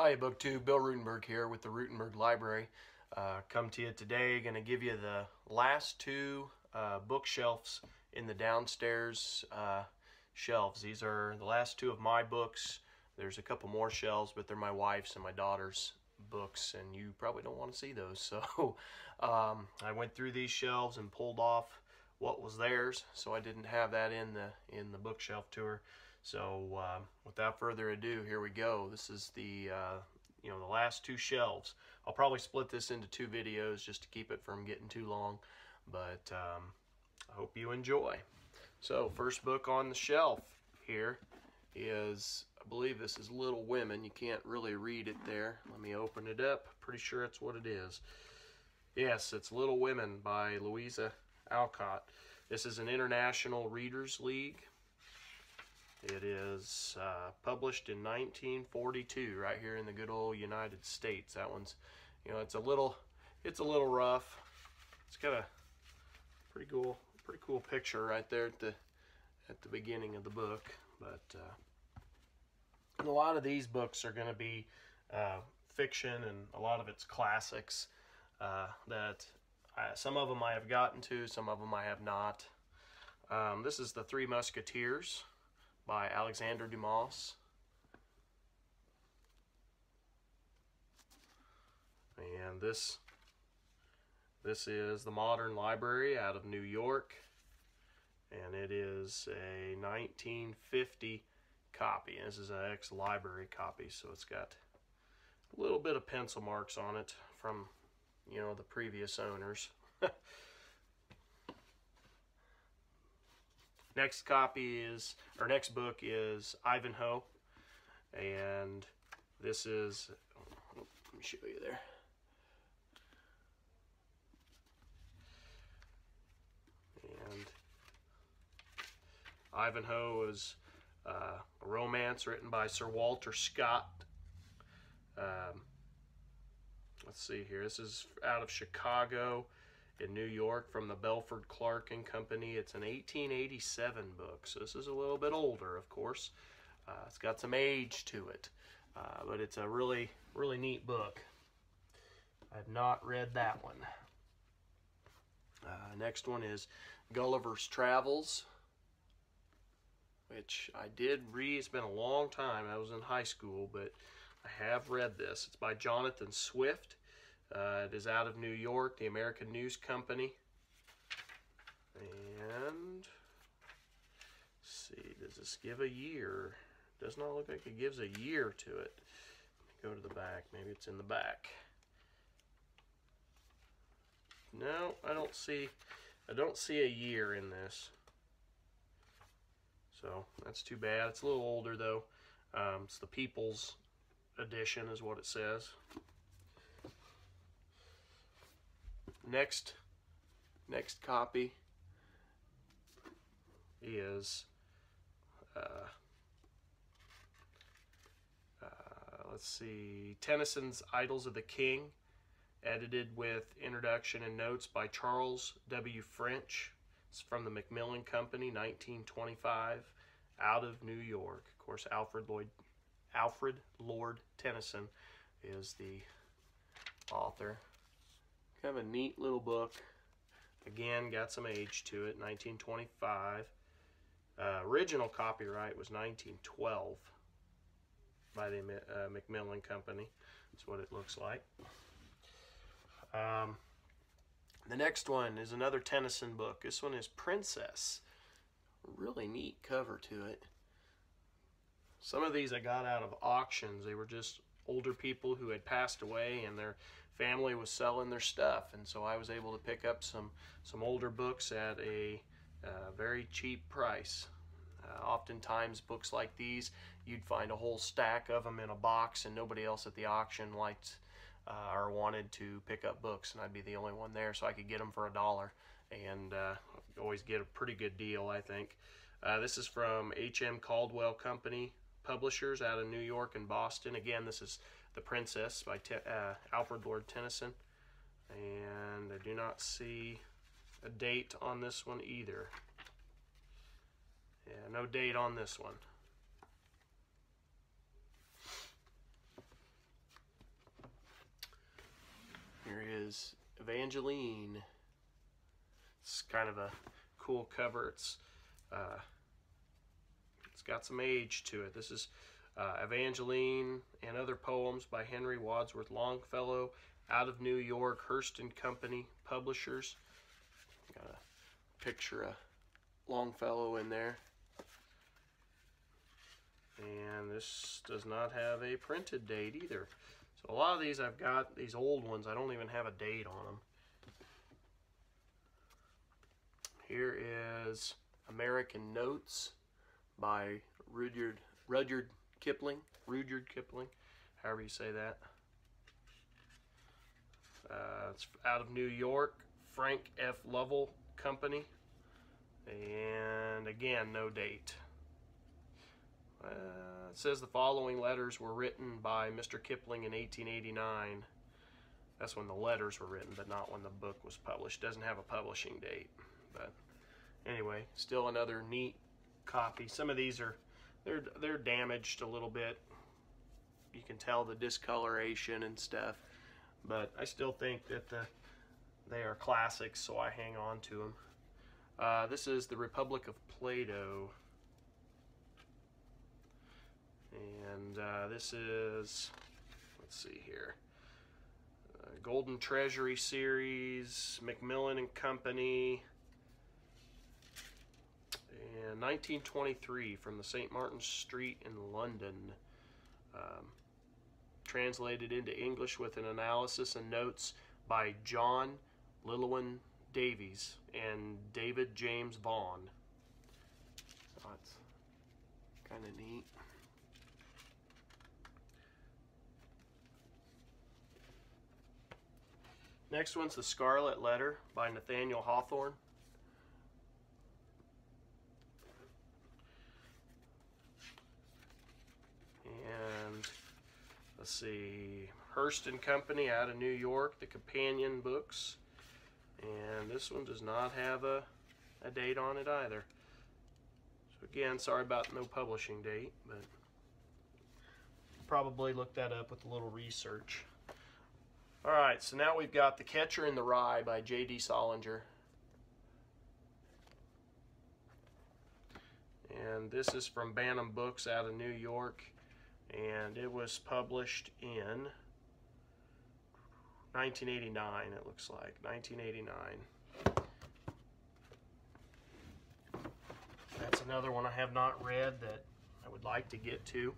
Hi, BookTube. Bill Ruttenberg here with the Ruttenberg Library. Come to you today. Going to give you the last two bookshelves in the downstairs shelves. These are the last two of my books. There's a couple more shelves, but they're my wife's and my daughter's books, and you probably don't want to see those. So I went through these shelves and pulled off what was theirs, so I didn't have that in the bookshelf tour. So without further ado, here we go. This is the the last two shelves. I'll probably split this into two videos just to keep it from getting too long, but I hope you enjoy. So first book on the shelf here is, I believe this is Little Women. You can't really read it there. Let me open it up. Pretty sure it's what it is. Yes, it's Little Women by Louisa Alcott. This is an International Readers League. It is published in 1942 right here in the good old United States. That one's, it's a little rough. It's got a pretty cool picture right there at the beginning of the book. But and a lot of these books are going to be fiction, and a lot of it's classics that some of them I have gotten to, some of them I have not. This is The Three Musketeers by Alexander Dumas. And this is The Modern Library out of New York, and it is a 1950 copy. This is an ex-library copy, so it's got a little bit of pencil marks on it from the previous owners. Next book is Ivanhoe, and this is, let me show you there. And Ivanhoe is a romance written by Sir Walter Scott. Let's see here. This is out of Chicago in New York from the Belford Clark and Company. It's an 1887 book, so this is a little bit older, of course. It's got some age to it, but it's a really neat book. I've not read that one. Next one is Gulliver's Travels, which I did read. It's been a long time. I was in high school, but I have read this. It's by Jonathan Swift. It is out of New York, the American News Company. And let's see, does this give a year? Does not look like it gives a year to it. Let me go to the back. Maybe it's in the back. No, I don't see a year in this. So that's too bad. It's a little older though. It's the People's Edition is what it says. Next copy is let's see, Tennyson's Idylls of the King, edited with introduction and notes by Charles W. French. It's from the Macmillan Company, 1925, out of New York. Of course, Alfred Lord Tennyson is the author. Kind of a neat little book. Again, got some age to it, 1925. Original copyright was 1912 by the Macmillan Company. That's what it looks like. The next one is another Tennyson book. This one is Princess. Really neat cover to it. Some of these I got out of auctions. They were just older people who had passed away and their family was selling their stuff, and so I was able to pick up some older books at a very cheap price. Oftentimes books like these, you'd find a whole stack of them in a box and nobody else at the auction liked or wanted to pick up books, and I'd be the only one there, so I could get them for $1 and always get a pretty good deal, I think. This is from H.M. Caldwell Company Publishers out of New York and Boston. Again, this is The Princess by Alfred Lord Tennyson, and I do not see a date on this one either. Yeah, no date on this one. Here is Evangeline. It's kind of a cool cover. It's got some age to it. This is Evangeline and Other Poems by Henry Wadsworth Longfellow, out of New York, Hearst and Company Publishers. Got a picture of Longfellow in there. And this does not have a printed date either. So a lot of these I've got, these old ones, I don't even have a date on them. Here is American Notes by Rudyard Kipling, however you say that. It's out of New York, Frank F. Lovell Company, and again, no date. It says the following letters were written by Mr. Kipling in 1889. That's when the letters were written, but not when the book was published. Doesn't have a publishing date. But anyway, still another neat copy. Some of these are they're damaged a little bit. You can tell the discoloration and stuff, but I still think that they are classics, so I hang on to them. This is the Republic of Plato. And this is, let's see here, Golden Treasury series, Macmillan and Company, and 1923 from the St. Martin's Street in London. Translated into English with an analysis and notes by John Lilwyn Davies and David James Vaughan. Oh, it's kind of neat. Next one's the Scarlet Letter by Nathaniel Hawthorne. And let's see, Hearst and Company out of New York, the companion books. And this one does not have a date on it either. So again, sorry about no publishing date, but probably look that up with a little research. Alright, so now we've got The Catcher in the Rye by Jd Salinger. And this is from Bantam Books out of New York. And it was published in 1989, it looks like. 1989. That's another one I have not read that I would like to get to.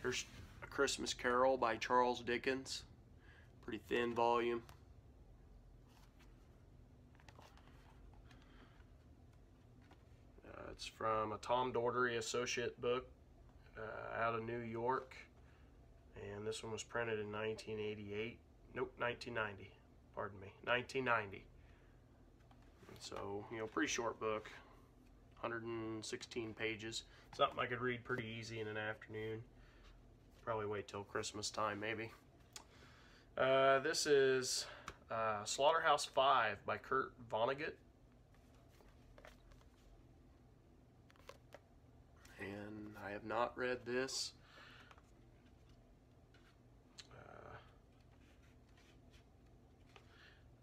Here's A Christmas Carol by Charles Dickens. Pretty thin volume. It's from a Tom Daugherty associate book out of New York. And this one was printed in 1988. Nope, 1990. Pardon me, 1990. And so, you know, pretty short book. 116 pages. Something I could read pretty easy in an afternoon. Probably wait till Christmas time, maybe. This is Slaughterhouse-Five by Kurt Vonnegut. And I have not read this.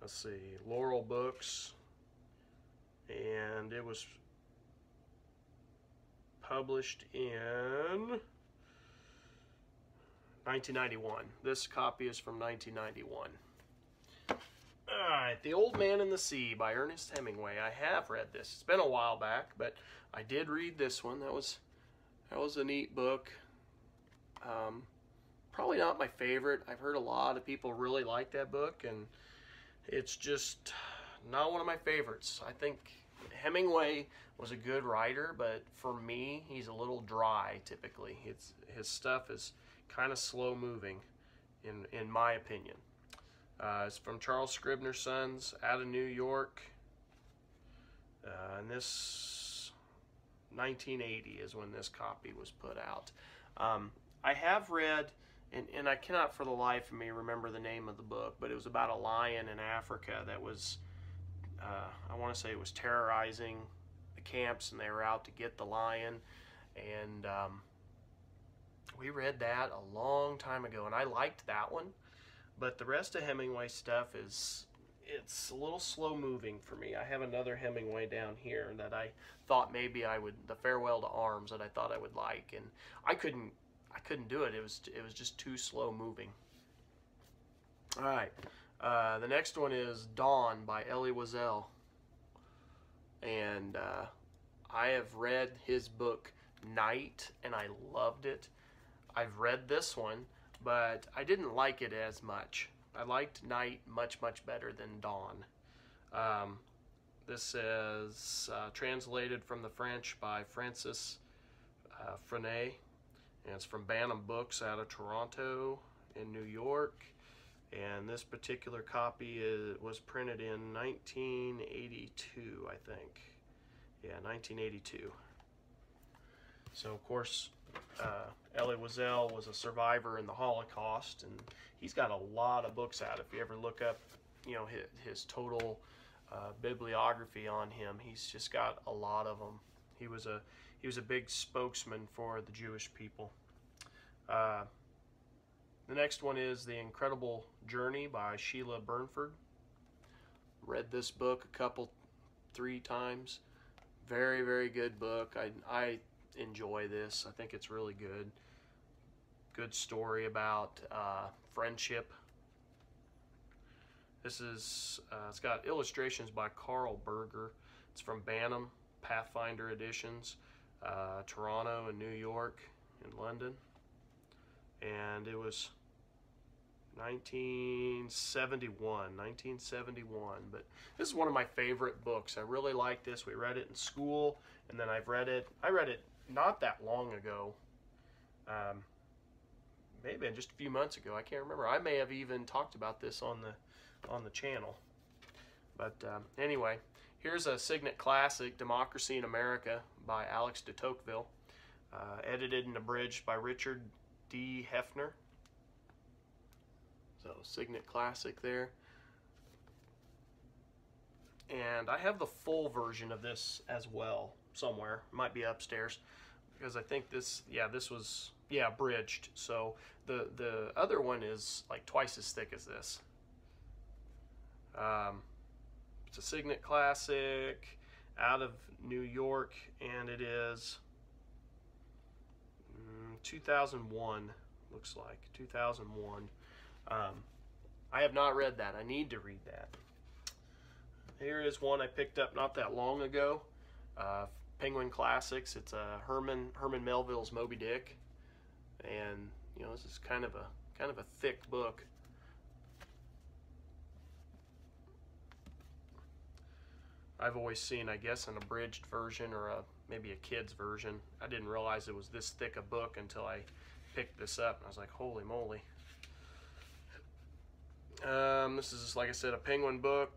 Let's see, Laurel Books. And it was published in 1991. This copy is from 1991. Alright, The Old Man and the Sea by Ernest Hemingway. I have read this. It's been a while back, but I did read this one. That was a neat book. Probably not my favorite. I've heard a lot of people really like that book, and it's just not one of my favorites. I think Hemingway was a good writer, but for me, he's a little dry typically. His stuff is kind of slow moving in my opinion. It's from Charles Scribner's Sons out of New York, and this 1980 is when this copy was put out. I have read, and I cannot for the life of me remember the name of the book, but it was about a lion in Africa that was, I want to say it was terrorizing the camps, and they were out to get the lion. And we read that a long time ago, and I liked that one. But the rest of Hemingway stuff it's a little slow moving for me. I have another Hemingway down here that I thought maybe I would, the Farewell to Arms, that I thought I would like, and I couldn't do it. It was just too slow moving. All right, the next one is Dawn by Elie Wiesel, and I have read his book Night, and I loved it. I've read this one, but I didn't like it as much. I liked Night much better than Dawn. This is translated from the French by Francis Frenet, and it's from Bantam Books out of Toronto in New York. And this particular copy was printed in 1982, I think. Yeah, 1982. So, of course, Elie Wiesel was a survivor in the Holocaust, and he's got a lot of books out. If you ever look up, you know, his total bibliography on him, he's just got a lot of them. He was a big spokesman for the Jewish people. The next one is The Incredible Journey by Sheila Burnford. Read this book three times. Very good book. I enjoy this. I think it's really good. Good story about friendship. This is it's got illustrations by Carl Berger. It's from Bantam Pathfinder Editions, Toronto and New York and London, and it was 1971. But this is one of my favorite books. I really like this. We read it in school, and then I read it not that long ago, maybe just a few months ago. I can't remember. I may have even talked about this on the channel. But anyway, here's a Signet classic, Democracy in America by Alex de Tocqueville, edited and abridged by Richard D. Hefner. So Signet classic there. And I have the full version of this as well somewhere. It might be upstairs, because I think this was abridged. So the other one is like twice as thick as this. It's a Signet classic out of New York, and it is 2001, looks like 2001. I have not read that. I need to read that. Here is one I picked up not that long ago. Penguin Classics. It's Herman Melville's Moby Dick, and you know, this is kind of a thick book. I've always seen, I guess, an abridged version or maybe a kid's version. I didn't realize it was this thick a book until I picked this up, and I was like, holy moly. This is, like I said, a Penguin book.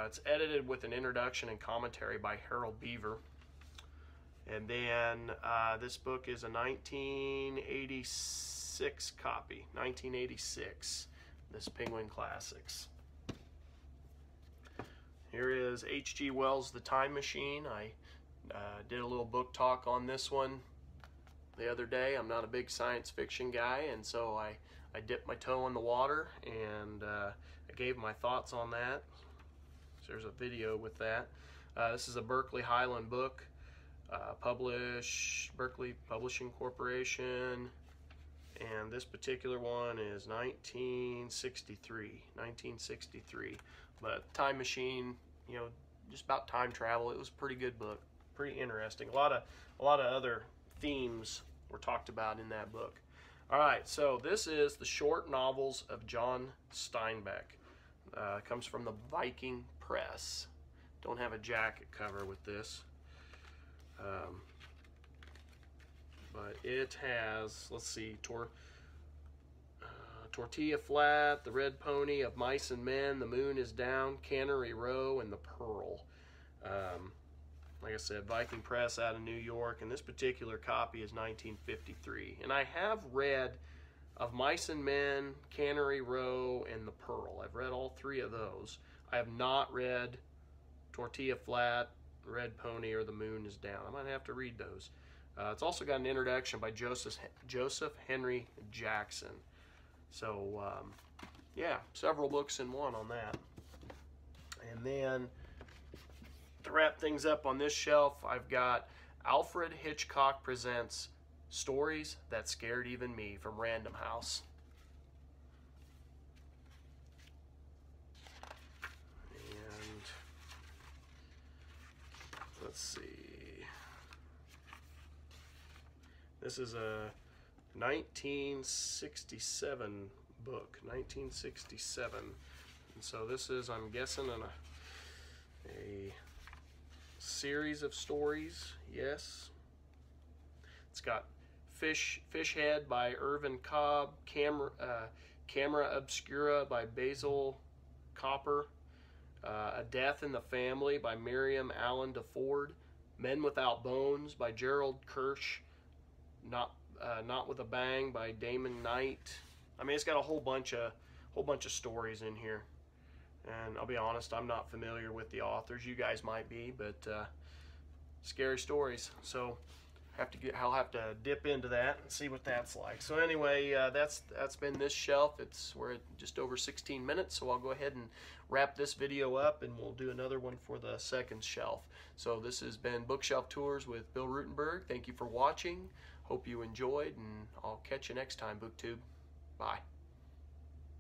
It's edited with an introduction and commentary by Harold Beaver. And then this book is a 1986 copy, 1986, this Penguin Classics. Here is H.G. Wells' The Time Machine. I did a little book talk on this one the other day. I'm not a big science fiction guy, and so I dipped my toe in the water, and I gave my thoughts on that. So there's a video with that. This is a Berkeley Highland book, Berkeley Publishing Corporation, and this particular one is 1963. But Time Machine, you know, just about time travel. It was a pretty good book, pretty interesting. A lot of other themes were talked about in that book. All right, so this is the short novels of John Steinbeck. Comes from the Viking Press. Don't have a jacket cover with this, but it has, let's see, Tortilla Flat, The Red Pony, Of Mice and Men, The Moon is Down, Cannery Row, and The Pearl. Like I said, Viking Press out of New York, and this particular copy is 1953. And I have read Of Mice and Men, Cannery Row, and The Pearl. I've read all three of those. I have not read Tortilla Flat, The Red Pony, or The Moon is Down. I might have to read those. It's also got an introduction by Joseph Henry Jackson. So, yeah, several books in one on that. And then to wrap things up on this shelf, I've got Alfred Hitchcock Presents Stories That Scared Even Me from Random House. And let's see. This is a 1967 book, 1967. And so this is, I'm guessing, a series of stories. Yes. It's got Fish Head by Irvin Cobb, Camera Obscura by Basil Copper, A Death in the Family by Miriam Allen DeFord, Men Without Bones by Gerald Kirsch, Not With a Bang by Damon Knight. I mean, it's got a whole bunch of stories in here. And I'll be honest, I'm not familiar with the authors. You guys might be, but scary stories. So I'll have to dip into that and see what that's like. So anyway, that's been this shelf. We're at just over 16 minutes, so I'll go ahead and wrap this video up, and we'll do another one for the second shelf. So this has been Bookshelf Tours with Bill Ruttenberg. Thank you for watching. Hope you enjoyed, and I'll catch you next time, BookTube. Bye.